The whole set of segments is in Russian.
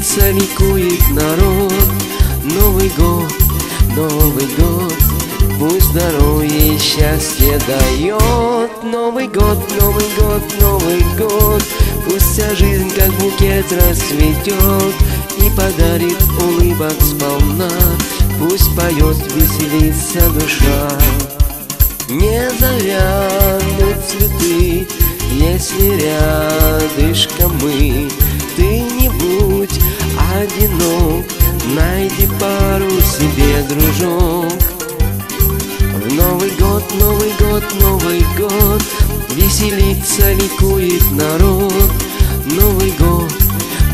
Веселится, ликует народ. Новый год, Новый год, пусть здоровье и счастье дает. Новый год, Новый год, Новый год, пусть вся жизнь как букет расцветет и подарит улыбок сполна. Пусть поет, веселится душа. Не завянут цветы, если рядышком мы. Ты не будь одинок, найди пару себе, дружок. В Новый год, Новый год, Новый год, веселится, ликует народ. Новый год,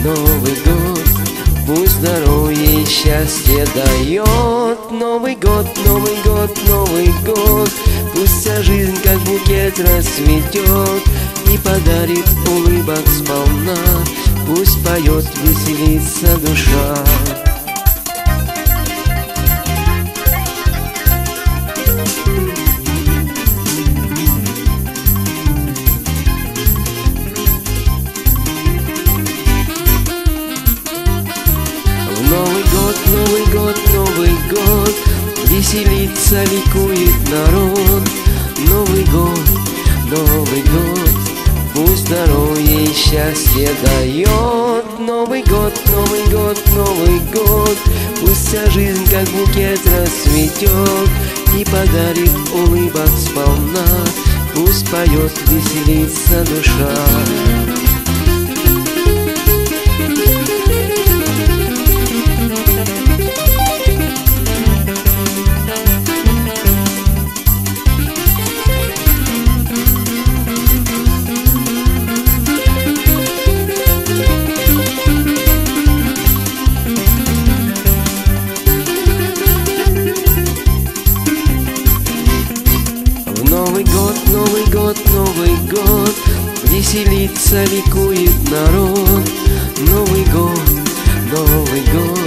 Новый год, пусть здоровье и счастье дает. Новый год, Новый год, Новый год, пусть вся жизнь как букет расцветет и подарит улыбок сполна. Пусть поет, веселится душа. Новый год, Новый год, Новый год, веселится, ликует народ. Новый год, Новый год, пусть здоровье и счастье дает. Новый год, Новый год, Новый год, пусть вся жизнь как букет расцветет и подарит улыбок сполна. Пусть поет, веселится душа. Новый год, Новый год, Новый год, веселится, ликует народ. Новый год, Новый год,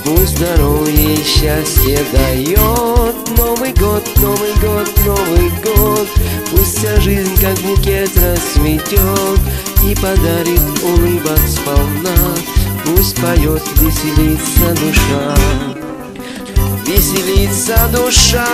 пусть здоровье и счастье дает. Новый год, Новый год, Новый год, пусть вся жизнь как букет расцветет и подарит улыбок сполна. Пусть поет, веселится душа. Веселится душа.